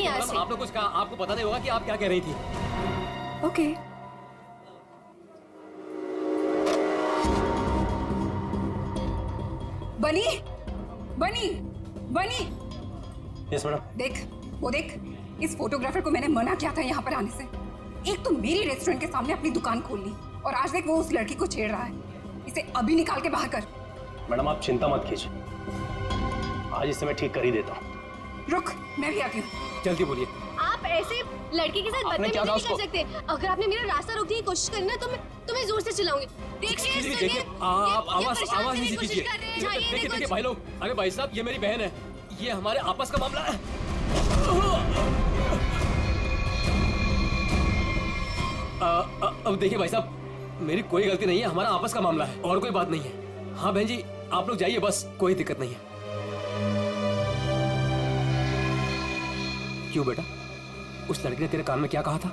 यहाँ से। आपने कुछ कहा, आपको पता नहीं होगा कि आप क्या कह रही थी। ओके। बनी बनी बनी। Yes madam. देख वो देख, इस फोटोग्राफर को मैंने मना किया था यहाँ पर आने से। एक तो मेरी रेस्टोरेंट के सामने अपनी दुकान खोल ली और आज देख वो उस लड़की को छेड़ रहा है। इसे अभी निकाल के बाहर कर। मैडम आप चिंता मत कीजिए, आज इसे मैं ठीक कर ही देता हूँ। रुक, मैं भी आती हूँ। जल्दी बोलिए। आप ऐसे लड़की के साथ बदतमीजी नहीं कर सकते। अगर आपने मेरा रास्ता रोकने की कोशिश करी ना तो मैं तुम्हें जोर से चिल्लाऊंगी। देखिए सुनिए, आप आवाज नहीं कीजिए। देखिए भाई लोग, अरे भाई साहब ये मेरी बहन है, ये हमारे आपस का मामला है। अब देखिए भाई साहब, मेरी कोई गलती नहीं है, हमारा आपस का मामला है और कोई बात नहीं है। हाँ बहन जी आप लोग जाइए, बस कोई दिक्कत नहीं है। क्यों बेटा, उस लड़की ने तेरे कान में क्या कहा था?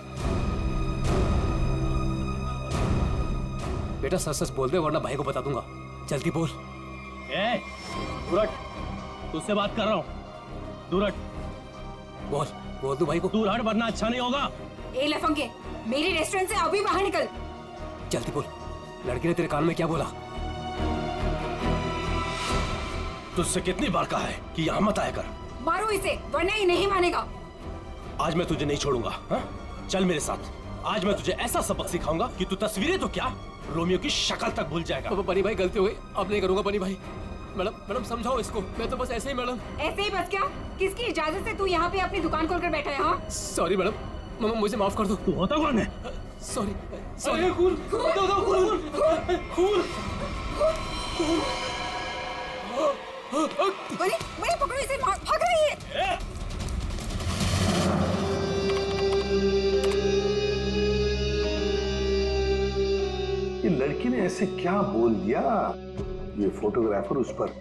बेटा सच सच बोल दे वरना भाई को बता दूंगा। जल्दी बोल। दूर हट, तुझसे बात कर रहा हूँ। दूर हट। बोल बोल दो भाई को। दूर हट वरना अच्छा नहीं होगा। ए लफंगे, मेरी रेस्टोरेंट से अभी बाहर निकल। जल्दी बोल, लड़की ने तेरे कान में क्या बोला? तुझसे कितनी बार कहा है कि यहाँ मत आया कर। मारो इसे वरना ये नहीं मानेगा। आज मैं तुझे नहीं छोड़ूंगा। हाँ? चल मेरे साथ, आज मैं तुझे ऐसा सबक सिखाऊंगा कि तू तस्वीरें तो क्या रोमियो की शक्ल तक भूल जाएगा। बनी भाई गलती हो गई, अब नहीं करूंगा। बनी भाई मैडम समझाओ इसको, मैं तो बस ऐसे ही मैडम। ऐसे ही बस क्या? किसकी इजाजत से तू यहाँ पे अपनी दुकान खोलकर बैठा है? हाँ सॉरी मैडम, मुझे माफ कर दो। तू होता कौन है? Sorry sorry. खून बनी बनी पकड़ो इसे, भाग रही है। ये लड़की ने ऐसे क्या बोल दिया, ये फोटोग्राफर उस पर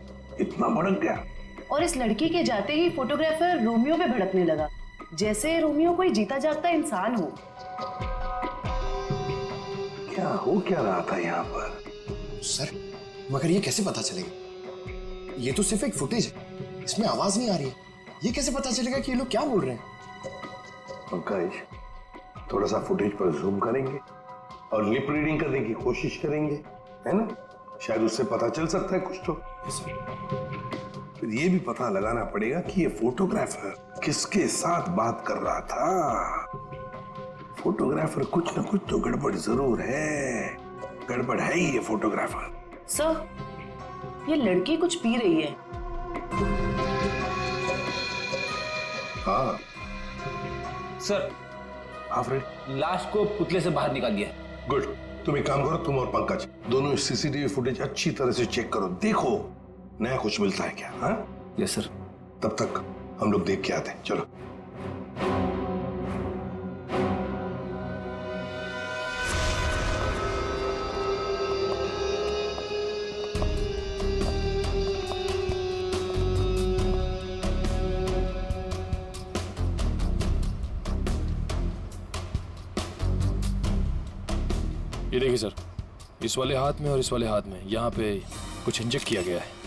इतना भड़क गया। और इस लड़की के जाते ही फोटोग्राफर रोमियो पे भड़कने लगा, जैसे रोमियो कोई जीता जागता इंसान हो। क्या हो क्या रहा था यहाँ पर? सर मगर ये कैसे पता चलेगा? ये तो सिर्फ एक फुटेज है, इसमें आवाज नहीं आ रही है। ये कैसे पता चलेगा कि ये लोग क्या बोल रहे हैं? पंकज, थोड़ा सा फुटेज पर जूम करेंगे और लिप रीडिंग करने की कोशिश करेंगे, है ना? शायद उससे पता चल सकता है कुछ तो। फिर ये भी पता लगाना पड़ेगा कि ये फोटोग्राफर किसके साथ बात कर रहा था। फोटोग्राफर कुछ न कुछ तो गड़बड़ जरूर है। गड़बड़ है ही ये फोटोग्राफर। सर ये लड़की कुछ पी रही है। हाँ सर, लाश को पुतले से बाहर निकाल दिया। गुड। तुम एक काम करो, तुम और पंकज दोनों सीसीटीवी फुटेज अच्छी तरह से चेक करो, देखो नया कुछ मिलता है क्या। हाँ यस सर। तब तक हम लोग देख के आते हैं। चलो। ये देखिए सर, इस वाले हाथ में और इस वाले हाथ में यहाँ पे कुछ इंजेक्ट किया गया है।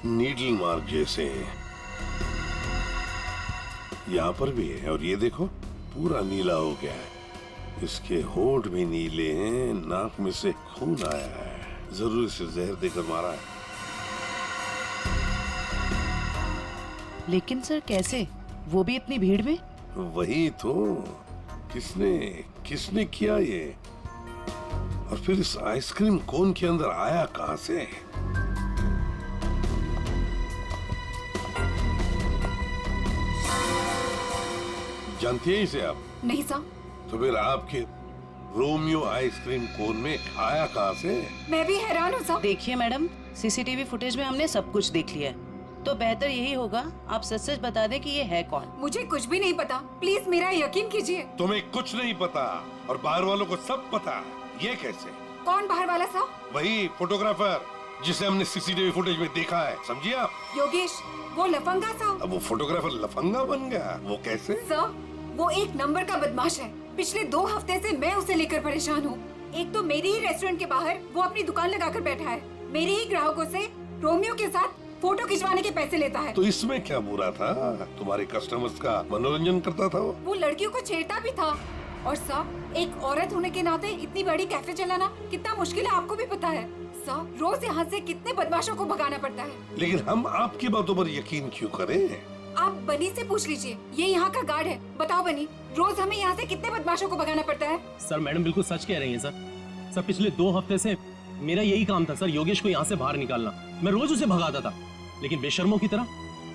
नीडल मार्क जैसे यहाँ पर भी है, और ये देखो पूरा नीला हो गया है। इसके होंठ भी नीले हैं, नाक में से खून आया है। जरूर इसे जहर देकर मारा है। लेकिन सर कैसे, वो भी इतनी भीड़ में? वही तो, किसने किसने किया ये? और फिर इस आइसक्रीम कोन के अंदर आया कहां से? जानती है इसे आप? नहीं सर। तो फिर आपके रोमियो आइसक्रीम कोन में आया कहां से? मैं भी हैरान हूँ सर। देखिए मैडम, सीसीटीवी फुटेज में हमने सब कुछ देख लिया है, तो बेहतर यही होगा आप सच सच बता दें कि ये है कौन। मुझे कुछ भी नहीं पता, प्लीज मेरा यकीन कीजिए। तुम्हें कुछ नहीं पता और बाहर वालों को सब पता। ये कैसे? कौन बाहर वाला सर? वही फोटोग्राफर जिसे हमने सीसीटीवी फुटेज में देखा है, समझिए आप? योगेश, वो लफंगा सर। अब वो फोटोग्राफर लफंगा बन गया? वो कैसे? सर वो एक नंबर का बदमाश है। पिछले 2 हफ्ते से मैं उसे लेकर परेशान हूँ। एक तो मेरी ही रेस्टोरेंट के बाहर वो अपनी दुकान लगाकर बैठा है, मेरे ही ग्राहकों से रोमियो के साथ फोटो खिंचवाने के पैसे लेता है। तो इसमें क्या बुरा था? तुम्हारे कस्टमर्स का मनोरंजन करता था वो लड़कियों को छेड़ता भी था। और सर, एक औरत होने के नाते इतनी बड़ी कैफे चलाना कितना मुश्किल है आपको भी पता है। सर, रोज यहाँ से कितने बदमाशों को भगाना पड़ता है। लेकिन हम आपकी बातों पर यकीन क्यों करें? आप बनी से पूछ लीजिए, ये यहाँ का गार्ड है। बताओ बनी, रोज हमें यहाँ से कितने बदमाशों को भगाना पड़ता है? सर मैडम बिल्कुल सच कह रही हैं सर। पिछले 2 हफ्ते से मेरा यही काम था सर, योगेश को यहाँ से बाहर निकालना। मैं रोज उसे भगाता था, लेकिन बेशर्मों की तरह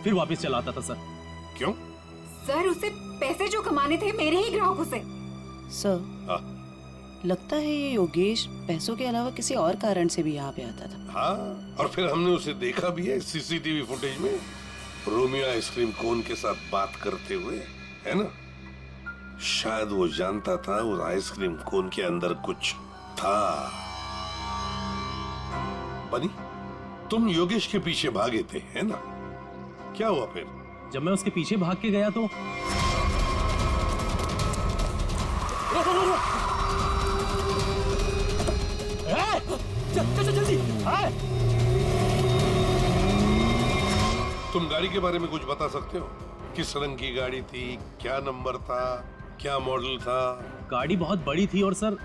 फिर वापस चलाता था सर। क्यों? सर, उसे पैसे जो कमाने थे मेरे ही ग्राहकों से। सर, लगता है ये योगेश पैसों के अलावा किसी और कारण से भी यहाँ पे आता था। हाँ, और फिर हमने उसे देखा भी है सीसीटीवी फुटेज में, रोमियो आइसक्रीम कोन के साथ बात करते हुए, है ना? शायद वो जानता था उस आइसक्रीम कोन के अंदर कुछ था। बनी, तुम योगेश के पीछे भागे थे, है ना? क्या हुआ फिर? जब मैं उसके पीछे भाग के गया तो जल्दी। तुम गाड़ी के बारे में कुछ बता सकते हो? किस रंग की गाड़ी थी, क्या नंबर था, क्या मॉडल था? गाड़ी बहुत बड़ी थी और सर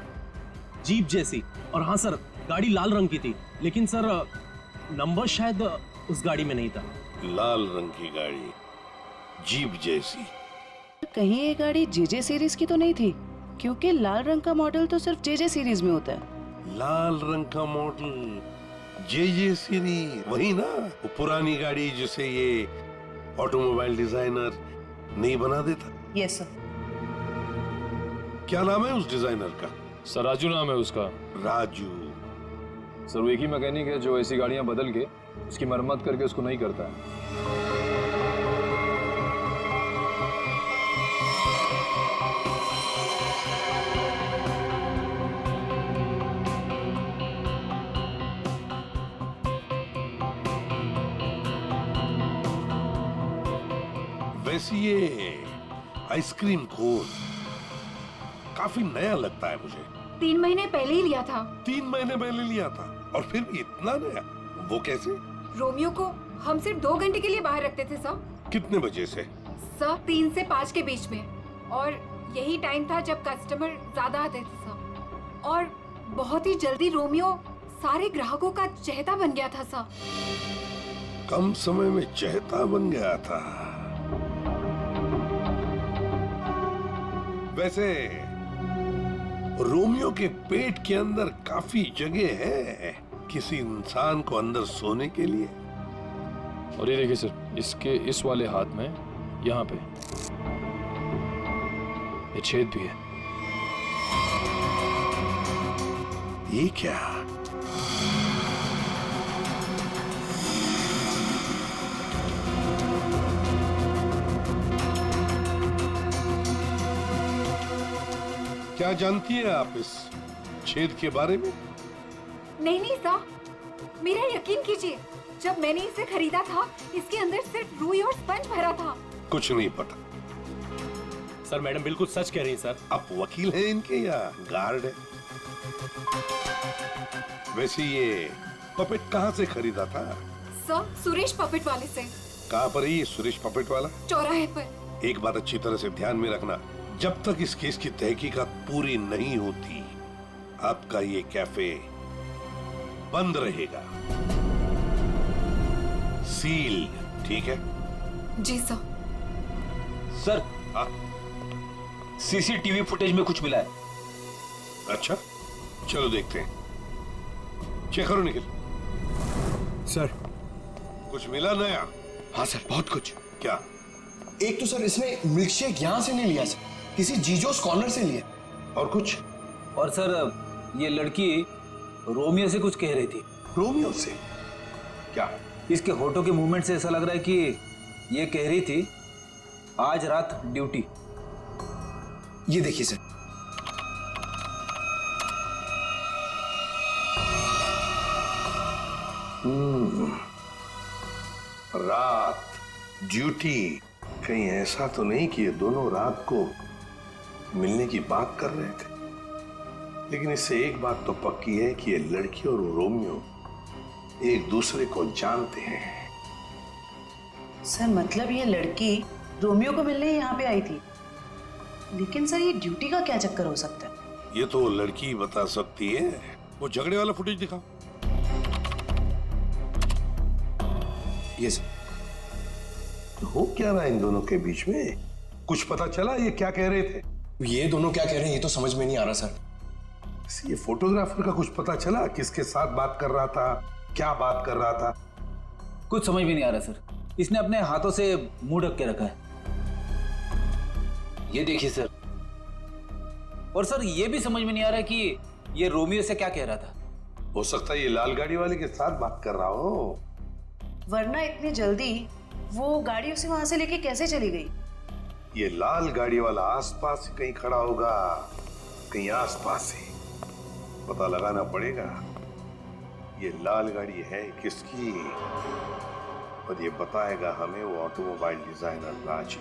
जीप जैसी। और हाँ सर, गाड़ी लाल रंग की थी, लेकिन सर नंबर शायद उस गाड़ी में नहीं था। लाल रंग की गाड़ी, जीप जैसी। कहीं ये गाड़ी जेजे सीरीज की तो नहीं थी? क्योंकि लाल रंग का मॉडल तो सिर्फ जेजे सीरीज में होता है। लाल रंग का मॉडल, जे सीरीज, वही ना? वो पुरानी गाड़ी जिसे ये ऑटोमोबाइल डिजाइनर नहीं बना देता। Yes sir. क्या नाम है उस डिजाइनर का? सर राजू नाम है उसका। राजू। सर वो एक ही मैकेनिक है जो ऐसी गाड़ियां बदल के उसकी मरम्मत करके उसको नहीं करता है। वैसे ये आइसक्रीम कोन काफी नया लगता है मुझे। 3 महीने पहले ही लिया था। 3 महीने पहले लिया था और फिर भी इतना नया? वो कैसे? रोमियो को हम सिर्फ 2 घंटे के लिए बाहर रखते थे सर। कितने बजे से? सर 3 से 5 के बीच में, और यही टाइम था जब कस्टमर ज्यादा आते थे सर। और बहुत ही जल्दी रोमियो सारे ग्राहकों का चहेता बन गया था सर। कम समय में चहेता बन गया था। वैसे रोमियो के पेट के अंदर काफी जगह है किसी इंसान को अंदर सोने के लिए। और ये देखिए सर, इसके इस वाले हाथ में यहाँ पे ये छेद भी है। ये क्या? क्या जानती है आप इस छेद के बारे में? नहीं सर, मेरा यकीन कीजिए, जब मैंने इसे खरीदा था इसके अंदर सिर्फ रुई और स्पंज भरा था। कुछ नहीं पता। सर मैडम बिल्कुल सच कह रही हैं सर। आप वकील हैं इनके या गार्ड है? वैसे ये पपेट कहाँ से खरीदा था? सर, सुरेश पपेट वाले से। कहाँ पर है ये सुरेश पपेट वाला? चौराहे पर। एक बात अच्छी तरह से ध्यान में रखना, जब तक इस केस की तहकीकात पूरी नहीं होती आपका ये कैफे बंद रहेगा, सील, ठीक है? जी सर। सर हाँ? सीसीटीवी फुटेज में कुछ मिला है। अच्छा, चलो देखते हैं। चेक करो निखिल। सर। कुछ मिला नया? हाँ सर, बहुत कुछ। क्या? एक तो सर इसने मिल्क शेक यहाँ से नहीं लिया सर, किसी जीजोस कॉर्नर से लिया। और कुछ? और सर ये लड़की रोमियो से कुछ कह रही थी। रोमियो से? क्या? इसके होठों के मूवमेंट से ऐसा लग रहा है कि ये कह रही थी आज रात ड्यूटी। ये देखिए सर। रात ड्यूटी, कहीं ऐसा तो नहीं कि ये दोनों रात को मिलने की बात कर रहे थे? लेकिन इससे एक बात तो पक्की है कि ये लड़की और रोमियो एक दूसरे को जानते हैं। सर मतलब ये लड़की रोमियो को मिलने यहाँ पे आई थी, लेकिन सर ये ड्यूटी का क्या चक्कर हो सकता है? ये तो लड़की बता सकती है। वो झगड़े वाला फुटेज दिखाओ। ये सर। हो क्या रहा है इन दोनों के बीच में? कुछ पता चला ये क्या कह रहे थे? ये दोनों क्या कह रहे हैं ये तो समझ में नहीं आ रहा सर। ये फोटोग्राफर का कुछ पता चला? किसके साथ बात कर रहा था, क्या बात कर रहा था? कुछ समझ में नहीं आ रहा सर। इसने अपने हाथों से मुंह ढक के रखा है। ये देखिए सर। और सर ये भी समझ में नहीं आ रहा कि ये रोमियो से क्या कह रहा था। हो सकता है ये लाल गाड़ी वाले के साथ बात कर रहा हो। वरना इतनी जल्दी वो गाड़ी उसे वहां से लेके कैसे चली गई? ये लाल गाड़ी वाला आसपास ही कहीं खड़ा होगा, कहीं आसपास ही। पता लगाना पड़ेगा ये लाल गाड़ी है किसकी, और ये बताएगा हमें वो ऑटोमोबाइल डिजाइनर राजू।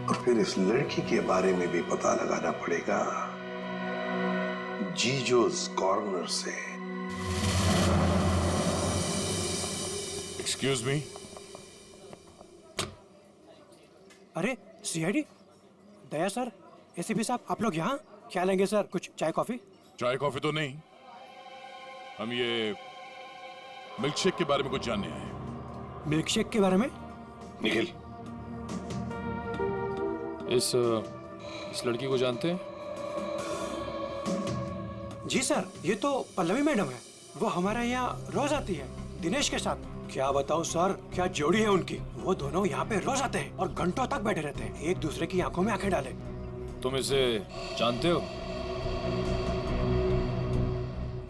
और फिर इस लड़की के बारे में भी पता लगाना पड़ेगा जीजोस कॉर्नर से। Excuse me. अरे सीआईडी दया सर, एसीपी साहब, आप लोग यहाँ क्या लेंगे सर? कुछ चाय कॉफी? चाय कॉफी तो नहीं, हम ये मिल्कशेक के बारे में कुछ जानने आए हैं। मिल्कशेक के बारे में? निखिल, इस लड़की को जानते हैं? जी सर, ये तो पल्लवी मैडम है। वो हमारे यहाँ रोज आती है दिनेश के साथ। क्या बताऊं सर, क्या जोड़ी है उनकी। वो दोनों यहाँ पे रोज आते हैं और घंटों तक बैठे रहते हैं, एक दूसरे की आंखों में आंखें डाले। तुम इसे जानते हो?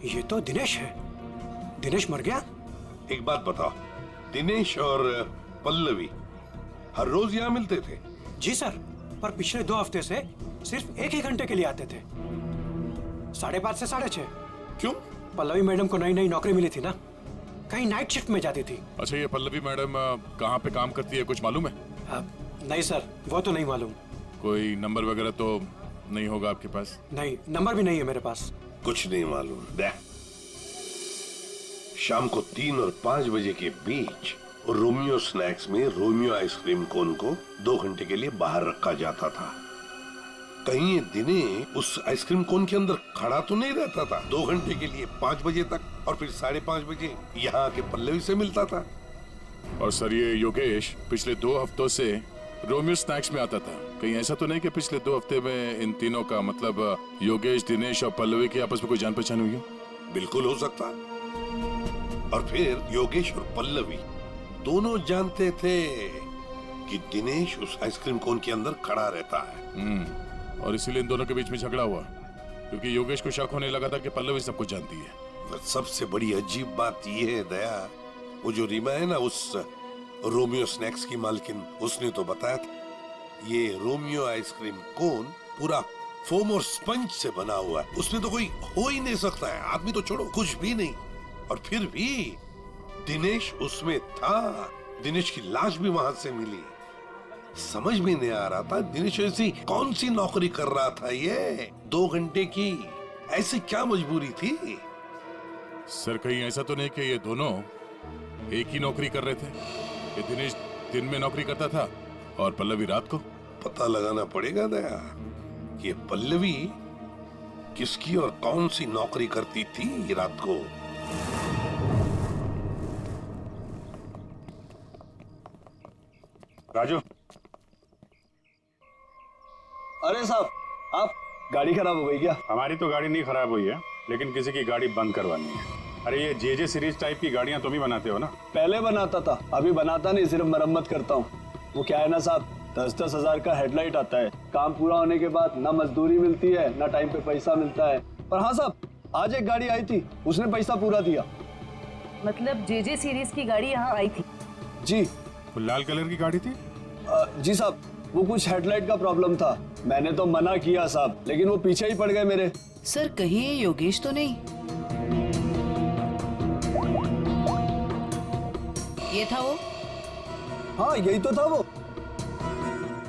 ये तो दिनेश है। दिनेश मर गया? एक बात बताओ, दिनेश और पल्लवी हर रोज यहाँ मिलते थे? जी सर, पर पिछले 2 हफ्ते से सिर्फ 1 ही घंटे के लिए आते थे, 5:30 से 6:30। क्यों? पल्लवी मैडम को नई नई नौकरी मिली थी ना, कहीं नाइट शिफ्ट में जाती थी। अच्छा, ये पल्लवी मैडम कहाँ पे काम करती है, कुछ मालूम है? नहीं सर, वो तो नहीं मालूम। कोई नंबर वगैरह तो नहीं होगा आपके पास? नहीं, नंबर भी नहीं है मेरे पास। कुछ नहीं मालूम। शाम को 3 और 5 बजे के बीच रोमियो स्नैक्स में रोमियो आइसक्रीम कोन को 2 घंटे के लिए बाहर रखा जाता था। कहीं ये दिनेश उस आइसक्रीम कोन के अंदर खड़ा तो नहीं रहता था 2 घंटे के लिए 5 बजे तक, और फिर 5:30 बजे यहाँ आके पल्लवी से मिलता था। और सर, ये योगेश पिछले 2 हफ्तों से रोमियो स्नैक्स में आता था। कहीं ऐसा तो नहीं कि पिछले 2 हफ्ते में इन तीनों का मतलब योगेश, दिनेश और पल्लवी की आपस में कोई जान पहचान हुई हो? बिल्कुल हो सकता। और फिर योगेश और पल्लवी दोनों जानते थे कि दिनेश उस आइसक्रीम कोन के अंदर खड़ा रहता है। और इसीलिए इन दोनों के बीच में झगड़ा हुआ, क्योंकि योगेश को शक होने लगा था कि पल्लवी सब कुछ जानती है। पर सबसे बड़ी अजीब बात ये है दया, वो जो रीमा है ना, उस रोमियो स्नैक्स की मालकिन, उसने तो बताया था ये रोमियो आइसक्रीम कोन पूरा फोम और स्पंज से बना हुआ है, उसमें तो कोई हो ही नहीं सकता है। आदमी तो छोड़ो, कुछ भी नहीं। और फिर भी दिनेश उसमें था, दिनेश की लाश भी वहां से मिली। समझ में नहीं आ रहा था दिनेश ऐसी कौन सी नौकरी कर रहा था, ये 2 घंटे की ऐसी क्या मजबूरी थी? सर, कहीं ऐसा तो नहीं कि ये दोनों एक ही नौकरी कर रहे थे? ये दिनेश दिन में नौकरी करता था और पल्लवी रात को? पता लगाना पड़ेगा दया, ये पल्लवी किसकी और कौन सी नौकरी करती थी रात को। राजू। अरे साहब, आप गाड़ी खराब हो गई क्या? हमारी तो गाड़ी नहीं खराब हुई है, लेकिन किसी की गाड़ी बंद करवानी है। अरे ये जे सीरीज टाइप की गाड़ियां तुम ही बनाते हो ना? पहले बनाता था, अभी बनाता नहीं, सिर्फ मरम्मत करता हूँ। वो क्या है ना साहब, 10-10 हजार का हेडलाइट आता है। काम पूरा होने के बाद ना मजदूरी मिलती है, ना टाइम पे पैसा मिलता है। पर हाँ साहब, आज एक गाड़ी आई थी, उसने पैसा पूरा दिया। मतलब जे सीरीज की गाड़ी यहाँ आई थी? जी। वो लाल कलर की गाड़ी थी? जी साहब, वो कुछ हेडलाइट का प्रॉब्लम था। मैंने तो मना किया साहब, लेकिन वो पीछे ही पड़ गए मेरे। सर, कहीं ये योगेश तो नहीं? ये था वो? हाँ, यही तो था वो।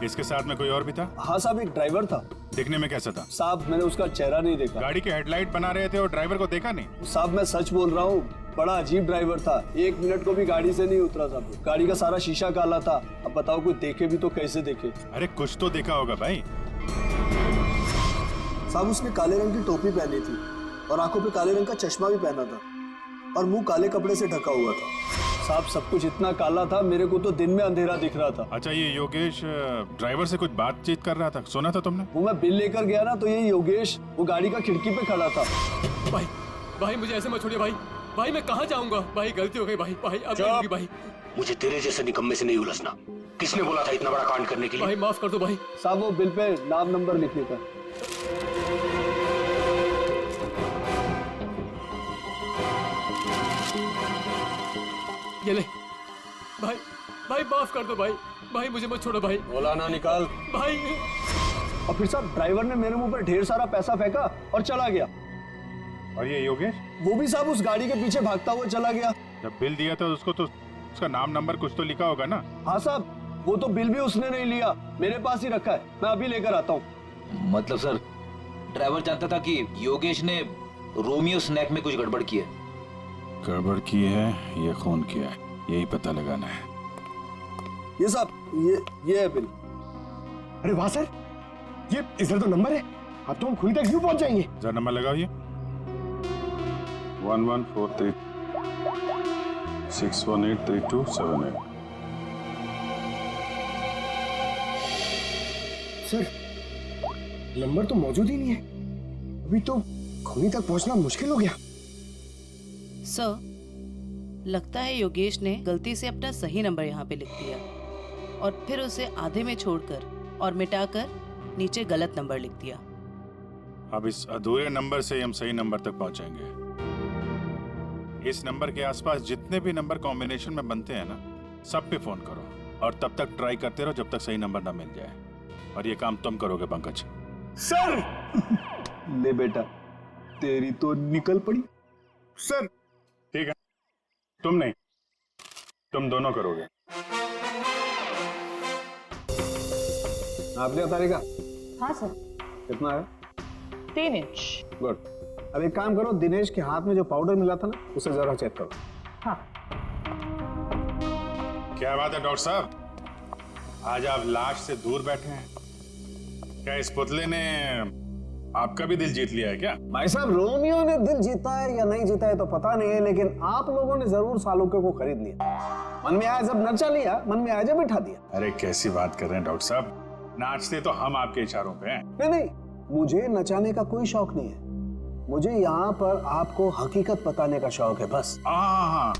इसके साथ में कोई और भी था? हाँ साहब, एक ड्राइवर था। दिखने में कैसा था? साहब, मैंने उसका चेहरा नहीं देखा। गाड़ी के हेडलाइट बना रहे थे और ड्राइवर को देखा नहीं? साहब, मैं सच बोल रहा हूँ, बड़ा अजीब ड्राइवर था, 1 मिनट को भी गाड़ी से नहीं उतरा साहब। गाड़ी का सारा शीशा काला था। अब बताओ कोई देखे भी तो कैसे देखे। अरे कुछ तो देखा होगा भाई। साहब उसने काले रंग की टोपी पहनी थी और आंखों पे काले रंग का चश्मा भी पहना था और मुंह काले कपड़े से ढका हुआ था। साहब सब कुछ इतना काला था, मेरे को तो दिन में अंधेरा दिख रहा था। अच्छा, ये योगेश ड्राइवर से कुछ बातचीत कर रहा था, सुना था तुमने? वो मैं बिल लेकर गया ना, तो ये योगेश वो गाड़ी का खिड़की पे खड़ा था। भाई भाई मुझे ऐसे मत छोड़िए भाई। भाई मैं कहाँ जाऊंगा? भाई गलती हो गई भाई। भाई अब नहीं होगी भाई। मुझे तेरे जैसे निकम्मे से नहीं उलझना। किसने बोला था इतना बड़ा कांड करने के लिए? भाई माफ कर दो भाई। साहब वो बिल पे नाम नंबर लिखने का। ये ले भाई। भाई माफ कर दो भाई। भाई मुझे मत छोड़ो भाई। बोला ना निकाल भाई। और फिर साहब ड्राइवर ने मेरे मुंह पर ढेर सारा पैसा फेंका और चला गया। और ये योगेश? वो भी साहब उस गाड़ी के पीछे भागता हुआ चला गया। जब बिल दिया था उसको तो उसका नाम नंबर कुछ तो लिखा होगा ना? हाँ साहब, वो तो बिल भी उसने नहीं लिया, मेरे पास ही रखा है, मैं अभी लेकर आता हूँ। मतलब सर, ड्राइवर जानता था कि योगेश ने रोमियो स्नैक में कुछ गड़बड़ की है। गड़बड़ की है या खून किया है, यही पता लगाना है। ये साहब ये है बिल। अरे वाह सर, ये इधर तो नंबर है। अब तो हम खुली तक यूं पहुंच जाएंगे। जरा नंबर लगाओ ये 1143 6183278। सर नंबर तो मौजूद ही नहीं है। अभी तो खूनी तक पहुंचना मुश्किल हो गया। सर, लगता है योगेश ने गलती से अपना सही नंबर यहाँ पे लिख दिया और फिर उसे आधे में छोड़कर और मिटाकर नीचे गलत नंबर लिख दिया। अब इस अधूरे नंबर से हम सही नंबर तक पहुंचेंगे। इस नंबर के आसपास जितने भी नंबर कॉम्बिनेशन में बनते हैं ना, सब पे फोन करो और तब तक ट्राई करते रहो जब तक सही नंबर ना मिल जाए। और ये काम तुम करोगे पंकज। सर ले बेटा, तेरी तो निकल पड़ी। सर ठीक है, तुम नहीं, तुम दोनों करोगे। आपने बता देगा? हाँ सर। कितना है? 3 इंच। गुड। अब एक काम करो, दिनेश के हाथ में जो पाउडर मिला था ना, उसे जरा चेक करो। हाँ। क्या बात है डॉक्टर साहब, आज आप लाश से दूर बैठे हैं। क्या इस पुतले ने आपका भी दिल जीत लिया है क्या? भाई साहब, रोमियो ने दिल जीता है या नहीं जीता है तो पता नहीं है, लेकिन आप लोगों ने जरूर सालुके को खरीद लिया। मन में आया जब नचा लिया, मन में आया जब बिठा दिया। अरे कैसी बात कर रहे हैं डॉक्टर साहब, नाचते तो हम आपके इशारों पे हैं। नहीं नहीं, मुझे नचाने का कोई शौक नहीं है, मुझे यहाँ पर आपको हकीकत बताने का शौक है बस। हाँ,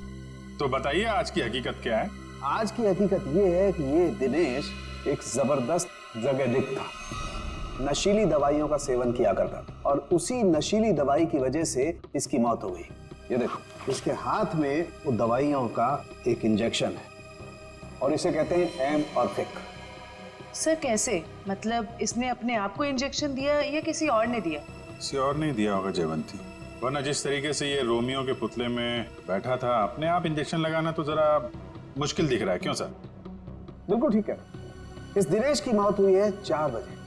तो बताइए आज की हकीकत क्या है? आज की हकीकत ये है कि ये दिनेश एक जबरदस्त ड्रग था, नशीली दवाइयों का सेवन किया करता था और उसी नशीली दवाई की वजह से इसकी मौत हो गई। ये देखो, इसके हाथ में वो दवाइयों का एक इंजेक्शन है और इसे कहते हैं एमऑर्फिक। सर कैसे? मतलब इसने अपने आप को इंजेक्शन दिया या किसी और ने दिया? किसी और नहीं दिया होगा जयवंती, वरना जिस तरीके से ये रोमियो के पुतले में बैठा था, अपने आप इंजेक्शन लगाना तो जरा मुश्किल दिख रहा है। क्यों सर? बिल्कुल ठीक है। इस दिनेश की मौत हुई है 4 बजे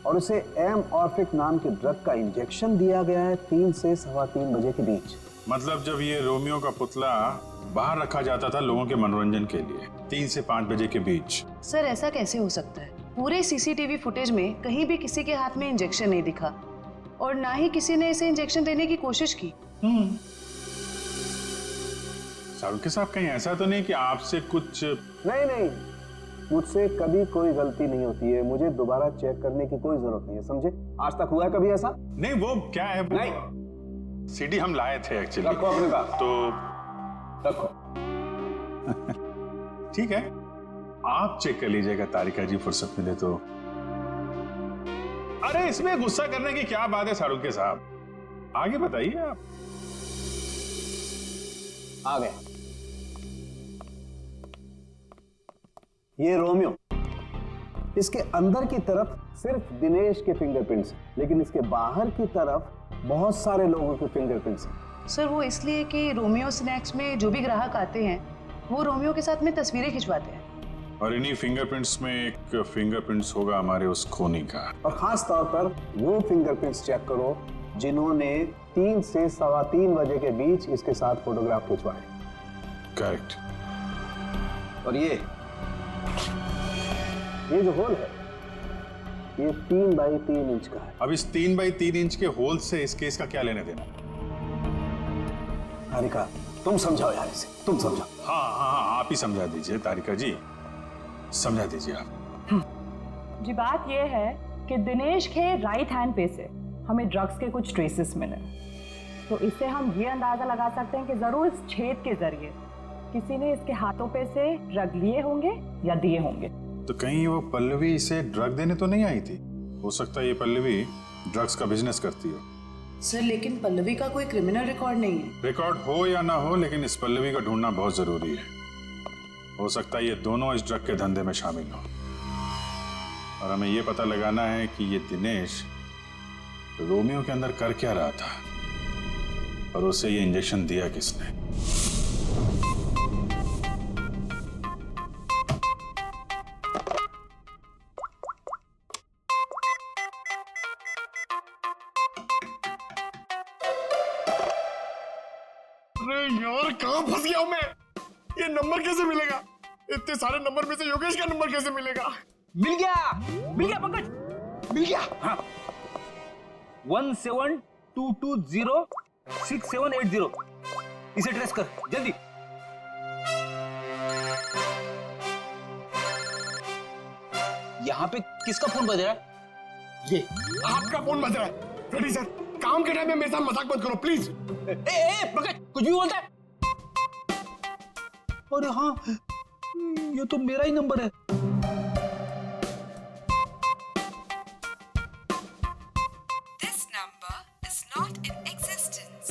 और उसे एमऑर्फिक नाम के ड्रग का इंजेक्शन दिया गया है 3 से 3:15 बजे के बीच। मतलब जब ये रोमियो का पुतला बाहर रखा जाता था लोगों के मनोरंजन के लिए, 3 से 5 बजे के बीच। सर ऐसा कैसे हो सकता है? पूरे सीसीटीवी फुटेज में कहीं भी किसी के हाथ में इंजेक्शन नहीं दिखा और ना ही किसी ने इसे इंजेक्शन देने की कोशिश की। सारुके साहब, कहीं ऐसा तो नहीं कि आपसे कुछ? नहीं, मुझसे कभी कोई गलती नहीं होती है, मुझे दोबारा चेक करने की कोई जरूरत नहीं है, समझे? आज तक हुआ है कभी ऐसा? नहीं, वो क्या है? नहीं, सीडी हम लाए थे एक्चुअली। रखो अपने पास। तो रखो। ठीक है, आप चेक कर लीजिएगा तारिका जी, फुर्सत मिले तो। अरे इसमें गुस्सा करने की क्या बात है सारुके साहब, आगे बताइए आप। आ गए। ये रोमियो, इसके अंदर की तरफ सिर्फ दिनेश के फिंगरप्रिंट्स, लेकिन इसके बाहर की तरफ बहुत सारे लोगों के फिंगरप्रिंट्स हैं। सर वो इसलिए कि रोमियो स्नैक्स में जो भी ग्राहक आते हैं वो रोमियो के साथ में तस्वीरें खिंचवाते हैं और इन्हीं फिंगरप्रिंट्स में एक फिंगरप्रिंट्स होगा हमारे उस खूनी का। और खास तौर पर वो फिंगरप्रिंट्स चेक करो जिन्होंने 3 से 3:15 बजे के बीच इसके साथ फोटोग्राफ खिंचवाए। करेक्ट। और ये जो होल है ये 3 बाई 3 इंच का है। अब इस 3 बाई 3 इंच के होल से इस केस का क्या लेने देना? तारिका तुम समझाओ यार इसे, तुम समझाओ। हाँ, आप ही समझा दीजिए तारिका जी, समझा दीजिए आप। जी बात यह है कि दिनेश के राइट हैंड पे से हमें ड्रग्स के कुछ ट्रेसेस मिले, तो इससे हम ये अंदाजा लगा सकते हैं कि जरूर इस छेद के जरिए किसी ने इसके हाथों पे से ड्रग लिए होंगे या दिए होंगे। तो कहीं वो पल्लवी इसे ड्रग देने तो नहीं आई थी? हो सकता है ये पल्लवी ड्रग्स का बिजनेस करती हो। सर लेकिन पल्लवी का कोई क्रिमिनल रिकॉर्ड नहीं है। रिकॉर्ड हो या ना हो, लेकिन इस पल्लवी को ढूंढना बहुत जरूरी है। हो सकता है ये दोनों इस ड्रग के धंधे में शामिल हो, और हमें ये पता लगाना है कि ये दिनेश रोमियो के अंदर कर क्या रहा था और उसे ये इंजेक्शन दिया किसने। अरे यार कहाँ फंस गया हूं मैं? ये नंबर कैसे मिलेगा? इतने सारे नंबर में से योगेश का नंबर कैसे मिलेगा? मिल गया पंकज, मिल गया। हाँ 17220670, इसे ट्रेस कर जल्दी। यहाँ पे किसका फोन बज रहा है? ये आपका फोन बज रहा है। फ्रेडी सर, काम के टाइम में मेरे साथ मजाक मत करो प्लीज। पंकज कुछ भी बोलता है। अरे हाँ, ये तो मेरा ही नंबर है। This number is not in existence.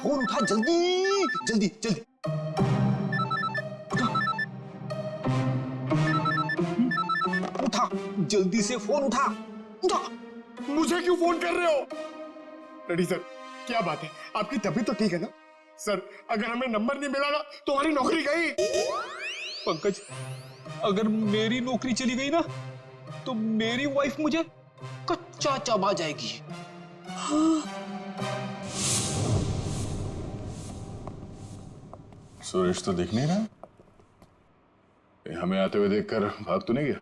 Phone उठा जल्दी जल्दी जल्दी। उठा जल्दी से, फोन उठा उठा। मुझे क्यों फोन कर रहे हो? रेडी सर, क्या बात है? आपकी तबीयत तो ठीक है ना? सर अगर हमें नंबर नहीं मिला ना तो हमारी नौकरी गई। पंकज अगर मेरी नौकरी चली गई ना तो मेरी वाइफ मुझे कच्चा चबा जाएगी। सुरेश तो दिख नहीं रहा। हमें आते हुए देखकर भाग तो नहीं गया?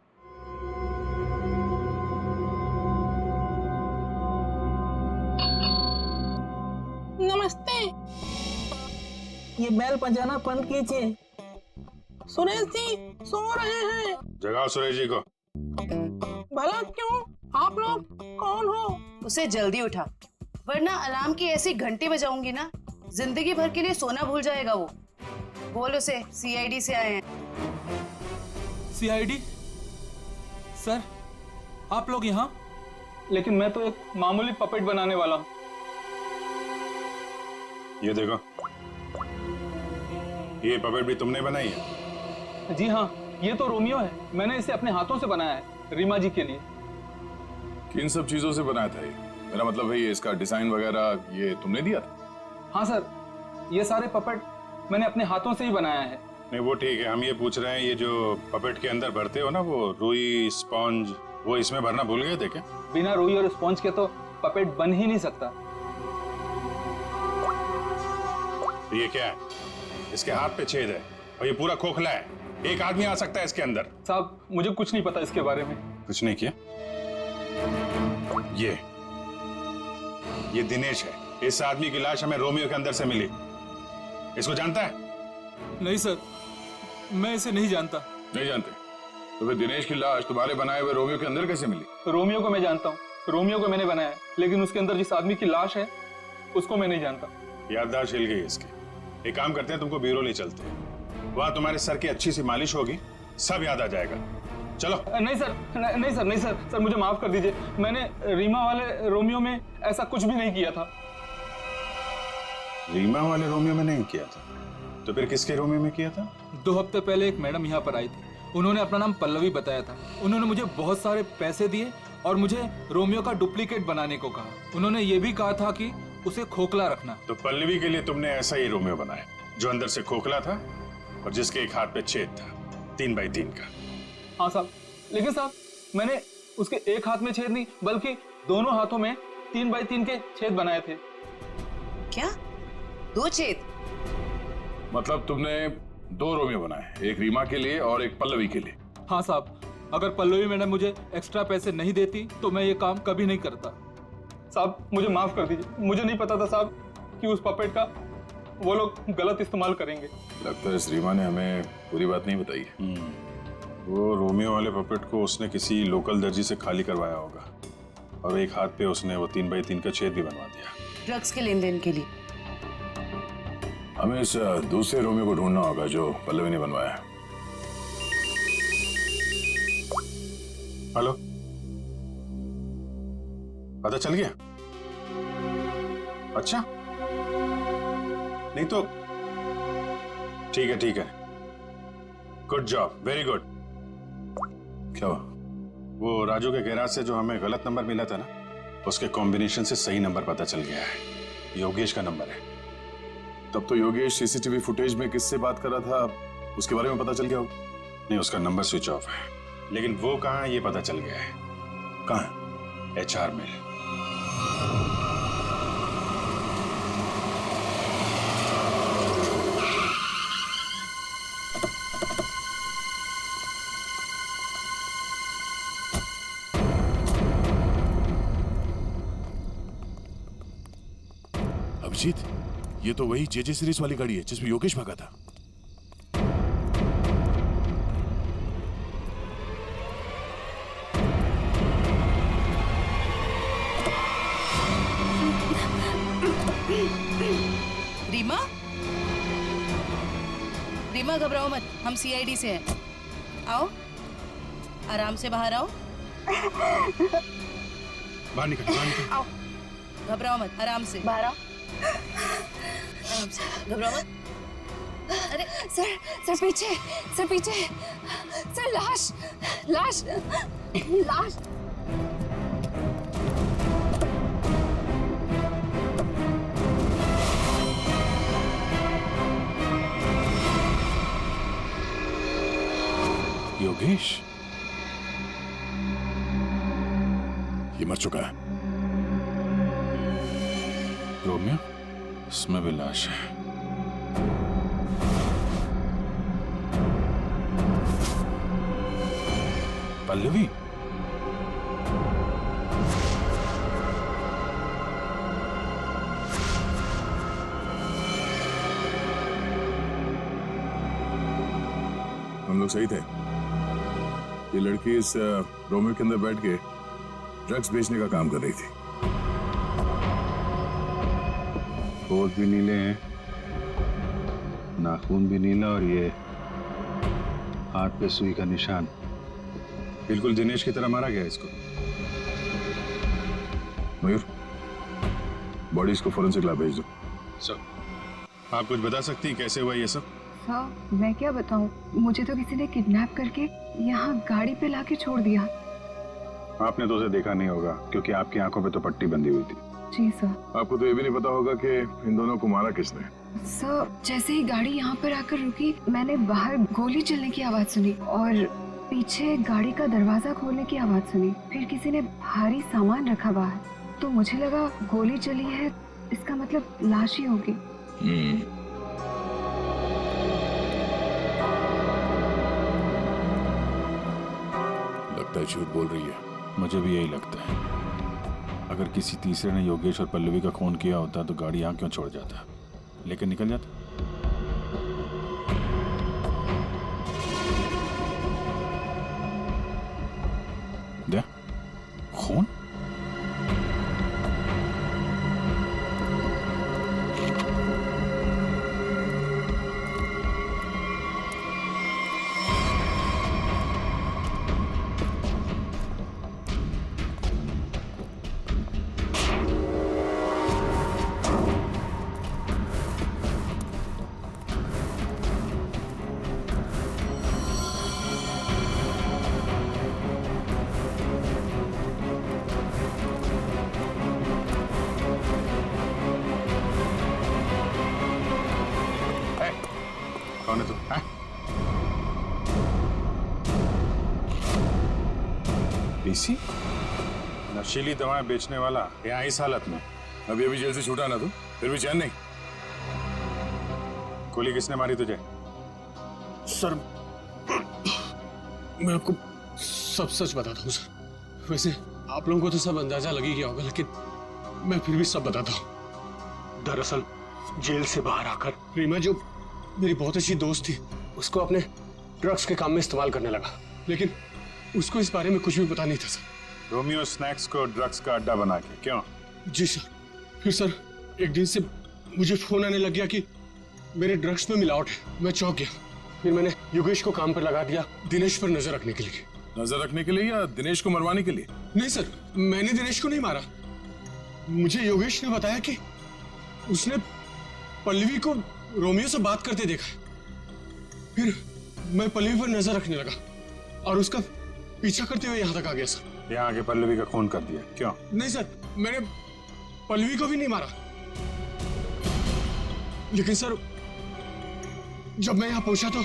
नमस्ते, ये बेल बजाना बंद कीजिए। सुरेश जी सो रहे हैं। जगाओ सुरेश जी को। भला क्यों? आप लोग कौन हो? उसे जल्दी उठा, वरना अलार्म की ऐसी घंटी बजाऊंगी ना जिंदगी भर के लिए सोना भूल जाएगा वो। बोल उसे सीआईडी से आए हैं। सीआईडी? सर आप लोग यहाँ? लेकिन मैं तो एक मामूली पपेट बनाने वाला हूँ। ये देखो, ये पपेट भी तुमने बनाई है? जी हाँ, ये तो रोमियो है। मैंने इसे अपने हाथों से बनाया है रीमा जी के लिए। किन सब चीजों से बनाया था ये? मेरा मतलब है ये इसका डिजाइन वगैरह ये तुमने दिया था? हाँ सर, ये सारे पपेट मैंने अपने हाथों से ही बनाया है। नहीं वो ठीक है, हम ये पूछ रहे हैं ये जो पपेट के अंदर भरते हो ना वो रुई स्पॉन्ज, वो इसमें भरना भूल गए थे क्या? बिना रुई और स्पॉन्ज के तो पपेट बन ही नहीं सकता। तो ये क्या है? इसके हाथ पे छेद है और ये पूरा खोखला है, एक आदमी आ सकता है इसके अंदर। साहब मुझे कुछ नहीं पता इसके बारे में। कुछ नहीं किया? ये दिनेश है। इस आदमी की लाश हमें रोमियो के अंदर से मिली। इसको जानता है? नहीं सर, मैं इसे नहीं जानता। नहीं जानते? तो फिर दिनेश की लाश तुम्हारे बनाए हुए रोमियो के अंदर कैसे मिली? रोमियो को मैं जानता हूँ, रोमियो को मैंने बनाया है, लेकिन उसके अंदर जिस आदमी की लाश है उसको मैं नहीं जानता। याददाश्त हिल गई इसकी। एक काम करते हैं, तुमको ब्यूरो ले चलते हैं, वहां तुम्हारे सर की अच्छी सी मालिश होगी, सब याद आ जाएगा। चलो। नहीं सर, नहीं सर, मुझे माफ कर दीजिए। मैंने रीमा वाले रोमियो में ऐसा कुछ भी नहीं किया था। रीमा वाले रोमियो में नहीं किया था? तो फिर किसके रोमियो में किया था? 2 हफ्ते पहले एक मैडम यहाँ पर आई थी, उन्होंने अपना नाम पल्लवी बताया था। उन्होंने मुझे बहुत सारे पैसे दिए और मुझे रोमियो का डुप्लीकेट बनाने को कहा। उन्होंने ये भी कहा था कि उसे खोखला रखना। तो पल्लवी के लिए तुमने ऐसा ही रोमियो बनाया जो अंदर से खोखला था और जिसके एक हाथ पे छेद था 3 बाई 3 का। हाँ साहब, लेकिन साहब मैंने उसके एक हाथ में छेद नहीं बल्कि दोनों हाथों में 3 बाई 3 के छेद बनाए थे। क्या 2 छेद? मतलब तुमने 2 रोमियो बनाए, एक रीमा के लिए और एक पल्लवी के लिए। हाँ साहब, अगर पल्लवी मैडम मुझे एक्स्ट्रा पैसे नहीं देती तो मैं ये काम कभी नहीं करता। साहब मुझे माफ कर दीजिए, मुझे नहीं पता था साहब कि उस पपेट का वो लोग गलत इस्तेमाल करेंगे। लगता है इस रीमा ने हमें पूरी बात नहीं बताई है। वो रोमियो वाले पपेट को उसने किसी लोकल दर्जी से खाली करवाया होगा और एक हाथ पे उसने वो 3 बाई 3 का छेद भी बनवा दिया। ड्रग्स के लेन देन के लिए। हमें इस दूसरे रोमियो को ढूंढना होगा जो पल्लवी ने बनवाया। हेलो, पता चल गया? अच्छा, नहीं तो ठीक है ठीक है, गुड जॉब, वेरी गुड। क्या हुआ? वो राजू के गैराज से जो हमें गलत नंबर मिला था ना, उसके कॉम्बिनेशन से सही नंबर पता चल गया है। योगेश का नंबर है। तब तो योगेश सीसीटीवी फुटेज में किससे बात कर रहा था उसके बारे में पता चल गया होगा। नहीं, उसका नंबर स्विच ऑफ है, लेकिन वो कहाँ है ये पता चल गया है। कहाँ? HR में। अभिजीत, ये तो वही JJ सीरीज वाली गाड़ी है जिसमें योगेश भागा था। रीमा, रीमा घबराओ मत, हम CID से हैं। आओ, आराम से बाहर आओ। बाहर निकल, बाहर निकल। आओ, घबराओ मत, आराम से बाहर आओ। आराम से, घबराओ मत। अरे सर पीछे, सर पीछे, सर लाश लाश लाश। योगेश ये मर चुका है। रोमियो, इसमें भी लाश है। पल्लवी, हम लोग सही थे। ये लड़की इस रोमियो के अंदर बैठ के ड्रग्स बेचने का काम कर रही थी। होठ भी नीले हैं, नाखून भी नीला और ये हाथ पे सुई का निशान। बिल्कुल दिनेश की तरह मारा गया इसको। मयूर, बॉडी इसको फोरेंसिक लैब भेज दो। सर, आप कुछ बता सकती हैं कैसे हुआ ये सब? सर मैं क्या बताऊं, मुझे तो किसी ने किडनैप करके यहाँ गाड़ी पे लाके छोड़ दिया। आपने तो उसे देखा नहीं होगा क्योंकि आपकी आंखों पे तो पट्टी बंधी हुई थी। जी सर। आपको तो ये भी नहीं पता होगा कि इन दोनों को मारा किसने। सर जैसे ही गाड़ी यहाँ पर आकर रुकी, मैंने बाहर गोली चलने की आवाज सुनी और पीछे गाड़ी का दरवाजा खोलने की आवाज सुनी। फिर किसी ने भारी सामान रखा बाहर, तो मुझे लगा गोली चली है, इसका मतलब लाश ही होगी। लगता है झूठ बोल रही है। मुझे भी यही लगता है। अगर किसी तीसरे ने योगेश और पल्लवी का खून किया होता तो गाड़ी यहाँ क्यों छोड़ जाता, लेकिन निकल जाता। दे खून। पीसी? नशीली दवाएं बेचने वाला यहाँ इस हालत में? अभी अभी जेल से छूटा ना तू, फिर भी चैन नहीं। गोली किसने मारी तुझे? सर मैं आपको सब सच बताता हूँ सर। वैसे आप लोगों को तो सब अंदाजा लग ही गया होगा, लेकिन मैं फिर भी सब बताता हूँ। दरअसल जेल से बाहर आकर रीमा, जो मेरी बहुत अच्छी दोस्त थी, उसको अपने ड्रग्स के काम में इस्तेमाल करने लगा, लेकिन उसको इस बारे में कुछ भी पता नहीं था सर। रोमियो स्नैक्स को ड्रग्स का अड्डा बना के? क्यों? जी सर। फिर सर एक दिन से मुझे फोन आने लग गया कि मेरे ड्रग्स में मिलावट है। मैं चौंक गया। फिर मैंने योगेश को काम पर लगा दिया, दिनेश पर नजर रखने के लिए। नजर रखने के लिए या दिनेश को मरवाने के लिए? नहीं सर, मैंने दिनेश को नहीं मारा। मुझे योगेश ने बताया कि उसने पल्लवी को रोमियो से बात करते देखा। फिर मैं पल्लवी पर नजर रखने लगा और उसका पीछा करते हुए यहाँ तक आ गया सर। यहाँ आके पल्लवी का खून कर दिया? क्यों? नहीं सर, मैंने पल्लवी को भी नहीं मारा, लेकिन सर जब मैं यहाँ पहुंचा तो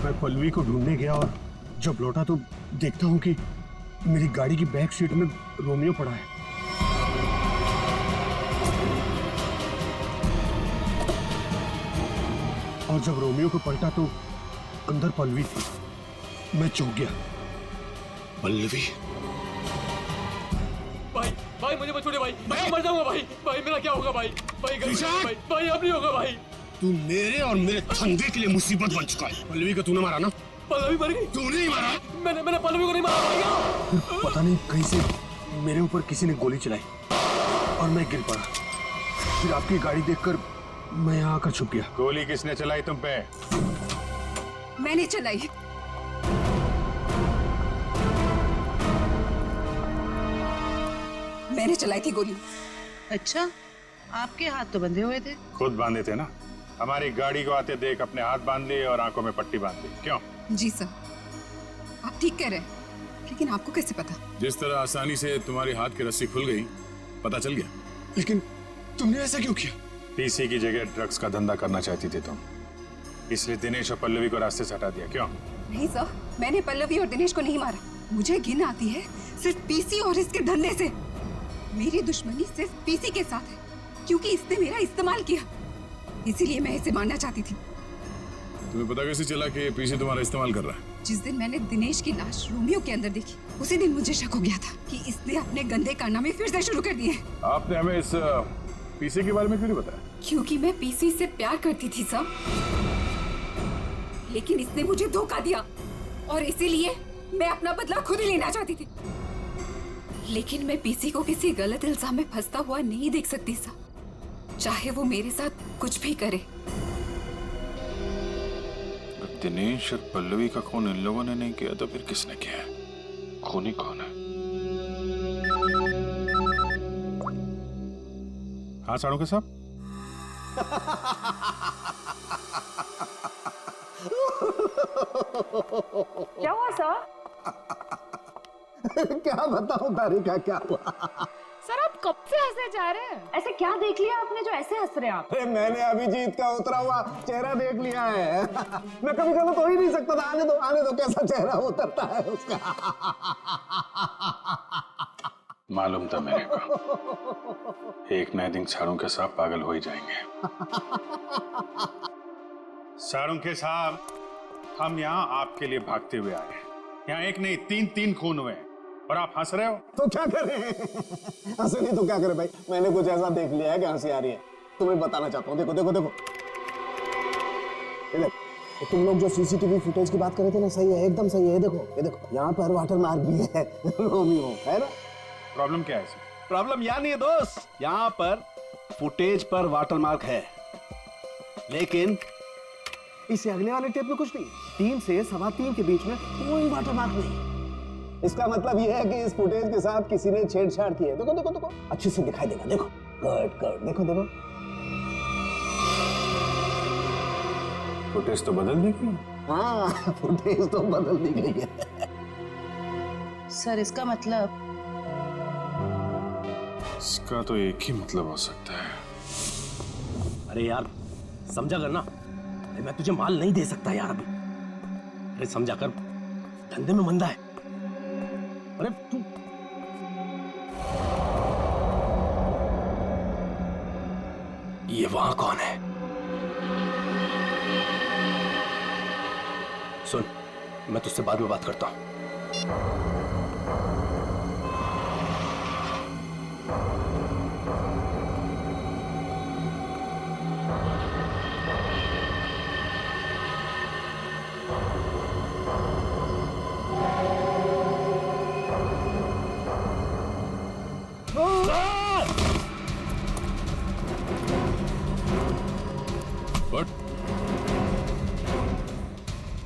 मैं पल्लवी को ढूंढने गया और जब लौटा तो देखता हूं कि मेरी गाड़ी की बैक सीट में रोमियो पड़ा है। और जब रोमियो को पलटा तो अंदर पल्लवी थी। मैं चौंक गया। पल्लवी? भाई भाई मुझे मत छोड़िए भाई, मैं मर जाऊंगा भाई। भाई मेरा क्या होगा भाई? भाई भाई भाई अब नहीं होगा भाई। तू मेरे और मेरे धंधे के लिए मुसीबत बन चुका है। पल्लवी को तूने मारा ना? पल्लवी मर गई? तूने ही मारा? मैंने पल्लवी को नहीं मारा भाई। फिर पता नहीं कहीं से मेरे ऊपर किसी ने गोली चलाई और मैं गिर पड़ा। फिर आपकी गाड़ी देखकर मैं यहाँ आकर छुप गया। गोली किसने चलाई तुम पे? मैंने चलाई। मैंने चलाई थी गोली। अच्छा, आपके हाथ तो बंधे हुए थे। खुद बांधे थे ना। हमारी गाड़ी को आते देख अपने हाथ बांध लिए और आंखों में पट्टी बांध ली। क्यों? जी सर, आप ठीक कह रहे हैं, लेकिन आपको कैसे पता? जिस तरह आसानी से तुम्हारे हाथ की रस्सी खुल गई, पता चल गया। लेकिन तुमने ऐसा क्यों किया? पीसी की जगह ड्रग्स का धंधा करना चाहती थी तुम, इसलिए दिनेश और पल्लवी को रास्ते से हटा दिया। क्यों? नहीं सर, मैंने पल्लवी और दिनेश को नहीं मारा। मुझे घिन आती है सिर्फ पीसी और इसके धंधे से। मेरी दुश्मनी सिर्फ पीसी के साथ है, क्योंकि इसने मेरा इस्तेमाल किया, इसीलिए मैं इसे मारना चाहती थी। तुम्हें पता कैसे चला कि पीसी तुम्हारा इस्तेमाल कर रहा है? जिस दिन मैंने दिनेश की लाश रोमियो के अंदर देखी, उसी दिन मुझे शक हो गया था कि इसने अपने गंदे कारनामे फिर से शुरू कर दिए। आपने हमें इस पीसी के बारे में क्यों नहीं बताया? क्योंकि मैं पीसी से प्यार करती थी सर, लेकिन इसने मुझे धोखा दिया और इसीलिए मैं अपना बदला खुद ही लेना चाहती थी। लेकिन मैं पीसी को किसी गलत इल्जाम में फंसता हुआ नहीं देख सकती सर, चाहे वो मेरे साथ कुछ भी करे। दिनेश और पल्लवी का खून इन लोगों ने नहीं किया तो फिर किसने किया है? खूनी कौन है? हाँ साड़ू के साहब? क्या हुआ सर? क्या बताऊं तारिका, क्या हुआ? सर आप कब से हंसे जा रहे हैं? ऐसे क्या देख लिया आपने जो ऐसे हंस रहे हैं आप? अरे मैंने अभिजीत का उतरा हुआ चेहरा देख लिया है। मैं कभी गलत हो ही नहीं सकता था। आने दो कैसा चेहरा उतरता है उसका। मालूम था मेरे को, एक नए दिन साड़ू के साहब पागल हो ही जाएंगे। साड़ू के साहब, हम यहाँ आपके लिए भागते हुए आए हैं। यहाँ एक नहीं तीन खून हुए हैं और आप हंस रहे हो। तो क्या करें? हंसे नहीं तो क्या करें भाई? मैंने कुछ ऐसा देख लिया है कि हंसी आ रही है। तुम्हें बताना चाहता हूँ। देखो देखो देखो, तो तुम लोग जो सीसीटीवी फुटेज की बात कर रहे थे ना, सही है, एकदम सही है। ये देखो यहाँ पर वाटर मार्क भी है, रोमियो है ना। प्रॉब्लम क्या है इसमें? प्रॉब्लम यहाँ नहीं है दोस्त, यहाँ पर फुटेज पर वाटरमार्क है, लेकिन इसे अगले वाले टेप में कुछ नहीं। 3 से 3:15 के बीच में कोई वाटरमार्क नहीं। इसका मतलब यह है कि इस फुटेज के साथ किसी ने छेड़छाड़ की है। देखो देखो देखो, अच्छे से दिखाई देगा। देखो कट देखो देखो, फुटेज तो बदल दी गई। हाँ फुटेज तो बदल दी गई है। सर इसका मतलब इसका तो एक ही मतलब हो सकता है। अरे यार समझा कर ना, अरे मैं तुझे माल नहीं दे सकता यार अभी। अरे समझा कर, धंधे में मंदा है। अरे तू ये वहां कौन है? सुन, मैं तुझसे बाद में बात करता हूं।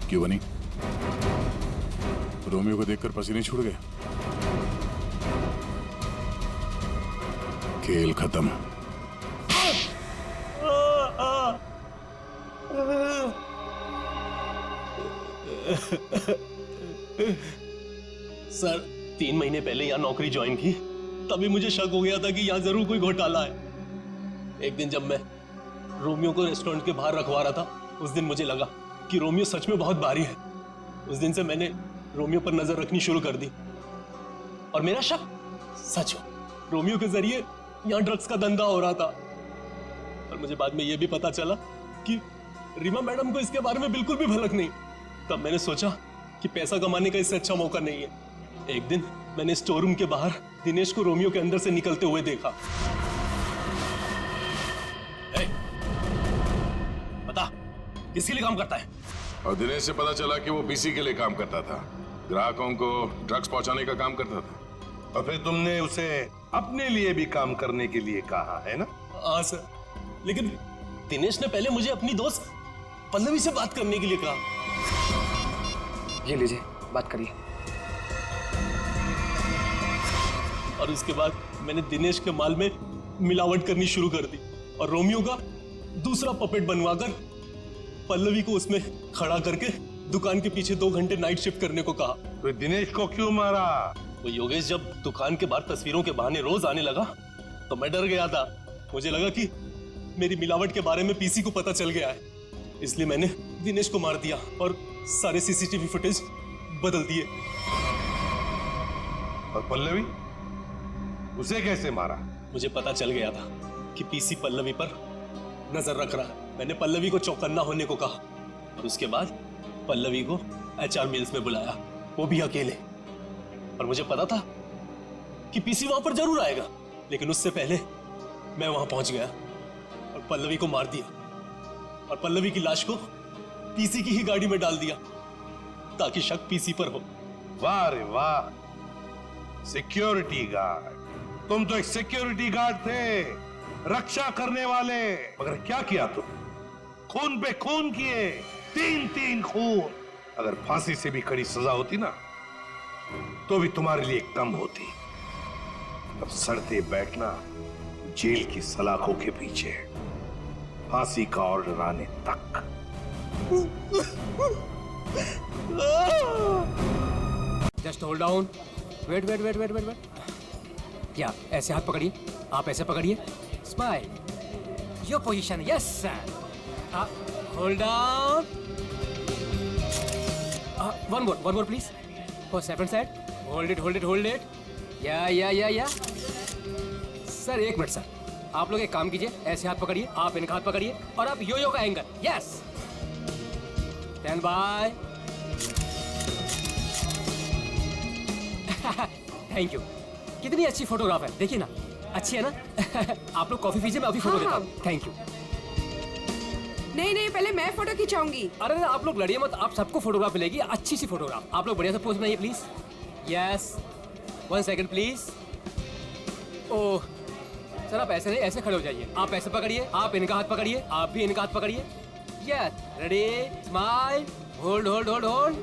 क्यों बनी? रोमियो को देखकर पसीने छूट गए? खेल खत्म। सर 3 महीने पहले यहाँ नौकरी ज्वाइन की, तभी मुझे शक हो गया था कि यहाँ जरूर कोई घोटाला है। एक दिन जब मैं रोमियो को रेस्टोरेंट के बाहर रखवा रहा था, उस दिन मुझे लगा कि रोमियो सच में बहुत भारी है। उस दिन से मैंने रोमियो पर नजर रखनी शुरू कर दी और मेरा शक सच हो। रोमियो के जरिए यहाँ ड्रग्स का धंधा हो रहा था। और मुझे बाद में यह भी पता चला कि रीमा मैडम को इसके बारे में बिल्कुल भी भनक नहीं। तब मैंने सोचा कि पैसा कमाने का इससे अच्छा मौका नहीं है। एक दिन मैंने स्टोर रूम के बाहर दिनेश को रोमियो के अंदर से निकलते हुए देखा। बता, किसके लिए काम करता है? और दिनेश से पता चला कि वो पीसी के लिए काम करता था, ग्राहकों को ड्रग्स पहुंचाने का काम करता था। और फिर तुमने उसे अपने लिए भी काम करने के लिए कहा है ना? हाँ सर, लेकिन दिनेश ने पहले मुझे अपनी दोस्त पल्लवी से बात करने के लिए कहा। ये लीजिए, बात करिए। और उसके बाद मैंने दिनेश के माल में मिलावट करनी शुरू कर दी और रोमियो का दूसरा पपेट बनवाकर पल्लवी को उसमें खड़ा करके दुकान के पीछे 2 घंटे नाइट शिफ्ट करने को कहा। तो दिनेश को क्यों मारा? वो योगेश जब दुकान के बाहर तस्वीरों के बहाने रोज आने लगा तो मैं डर गया था। मुझे लगा कि मेरी मिलावट के बारे में पीसी को पता चल गया है, इसलिए मैंने दिनेश को मार दिया और सारे सीसीटीवी फुटेज बदल दिए। और पल्लवी, उसे कैसे मारा? मुझे पता चल गया था कि पीसी पल्लवी पर नजर रख रहा है। मैंने पल्लवी को चौकन्ना होने को कहा और उसके बाद पल्लवी को एचआर मिल्स में बुलाया, वो भी अकेले। और मुझे पता था कि पीसी वहां पर जरूर आएगा, लेकिन उससे पहले मैं वहां पहुंच गया और पल्लवी को मार दिया और पल्लवी की लाश को पीसी की ही गाड़ी में डाल दिया ताकि शक पीसी पर हो। वाह रे वाह, सिक्योरिटी गार्ड। तुम तो एक सिक्योरिटी गार्ड थे, रक्षा करने वाले। मगर क्या किया तुम? खून पे खून किए, 3 खून। अगर फांसी से भी कड़ी सजा होती ना तो भी तुम्हारे लिए कम होती। अब सड़ते बैठना जेल की सलाखों के पीछे, फांसी का ऑर्डर आने तक। Just hold down. Wait wait wait wait wait wait. क्या ऐसे हाथ पकड़िए, आप ऐसे पकड़िए, smile, your position, yes sir. Hold down. One more please, for second side. Hold it hold it hold it. या सर 1 मिनट सर, आप लोग एक काम कीजिए, ऐसे हाथ पकड़िए, आप इनका हाथ पकड़िए और आप यो का angle, yes. Stand by. Thank you. कितनी अच्छी फोटोग्राफ है, देखिए ना, अच्छी है ना? आप लोग कॉफी पीजिए, मैं अभी फोटो देता हूँ। Thank you. नहीं, पहले मैं फोटो खिंचाऊंगी। अरे आप लोग लड़िए मत, आप सबको फोटोग्राफ मिलेगी, अच्छी सी फोटोग्राफ। आप लोग बढ़िया से पोज बनाइए please. Yes, 1 second please. Oh sir, आप ऐसे नहीं, ऐसे खड़े हो जाइए। आप ऐसे पकड़िए, आप इनका हाथ पकड़िए, आप भी इनका हाथ पकड़िए। Yes, ready, smile, hold hold hold hold.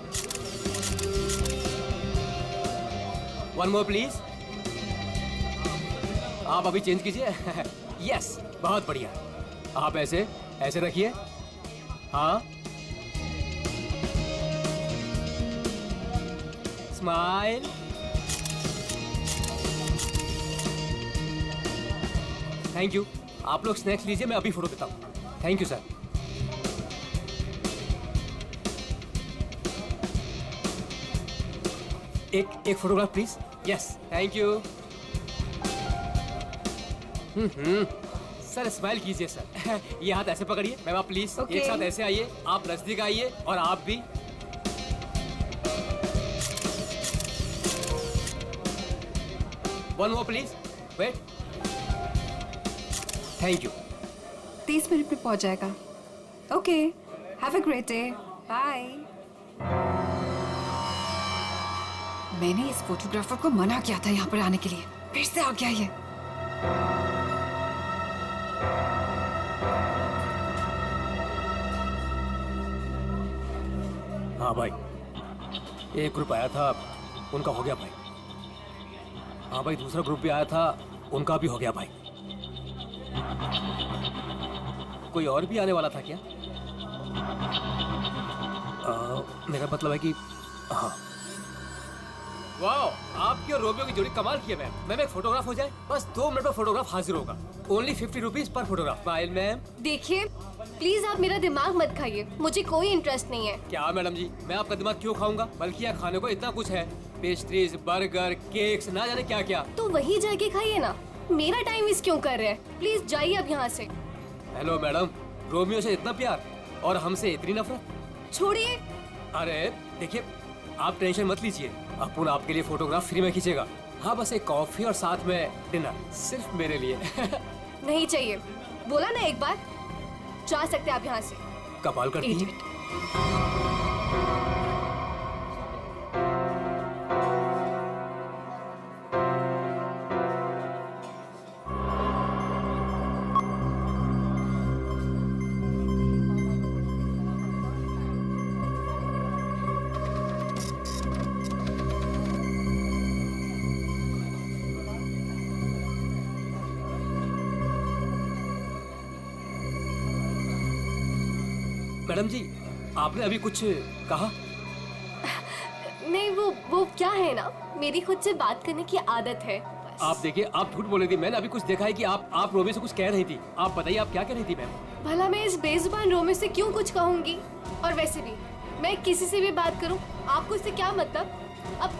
1 more please. आप अभी चेंज कीजिए। यस, बहुत बढ़िया। आप ऐसे ऐसे रखिए, हाँ स्माइल। Thank you. आप लोग स्नैक्स लीजिए, मैं अभी फोटो देता हूँ। Thank you sir. एक photograph please. Yes thank you. Sir smile कीजिए सर। ये हाथ ऐसे पकड़िए। मैम आप प्लीज Okay. एक साथ ऐसे आइए, आप नजदीक आइए और आप भी। One more please. Wait. Thank you. 30 minute में पहुंच जाएगा। Okay, have a great day, bye. मैंने इस फोटोग्राफर को मना किया था यहाँ पर आने के लिए, फिर से आ गया ये। हाँ भाई, एक ग्रुप आया था, उनका हो गया भाई। हाँ भाई, दूसरा ग्रुप भी आया था, उनका भी हो गया भाई। कोई और भी आने वाला था क्या? मेरा मतलब है कि हाँ। वाह, आपकी और रोमियो की जोड़ी कमाल की है मैम। मैम एक फोटोग्राफ हो जाए, बस 2 मिनट में फोटोग्राफ हाजिर होगा। Only 50 rupees per photograph. Smile ma'am. देखिए प्लीज आप मेरा दिमाग मत खाइए, मुझे कोई इंटरेस्ट नहीं है। क्या मैडम जी, मैं आपका दिमाग क्यों खाऊंगा? बल्कि यहाँ खाने को इतना कुछ है, पेस्ट्रीज, बर्गर, केक्स, ना जाने क्या क्या। तो वही जाके खाइए ना, मेरा टाइम वेस्ट क्यों कर रहे हैं? प्लीज जाइए अब यहाँ से। हेलो मैडम, रोमियो से इतना प्यार और हमसे इतनी नफरत? छोड़िए। अरे देखिए, आप टेंशन मत लीजिए, अपुन आपके लिए फोटोग्राफ फ्री में खींचेगा। हाँ, बस एक कॉफी और साथ में डिनर, सिर्फ मेरे लिए। नहीं चाहिए, बोला ना एक बार। जा सकते आप यहाँ से। कमाल करती है। मैडम जी, आपने अभी कुछ कहा? नहीं, वो क्या है ना, मेरी खुद से बात करने की आदत है। आप देखिए, आप झूठ बोल रही थी। मैंने अभी कुछ देखा है कि आप रोमियो से कुछ कह रही थी। आप बताइए, आप क्या कह रही थी मैम? भला मैं इस बेजुबान रोमियो से क्यों कुछ कहूंगी? और वैसे भी मैं किसी से भी बात करूं, आपको इससे क्या मतलब? अब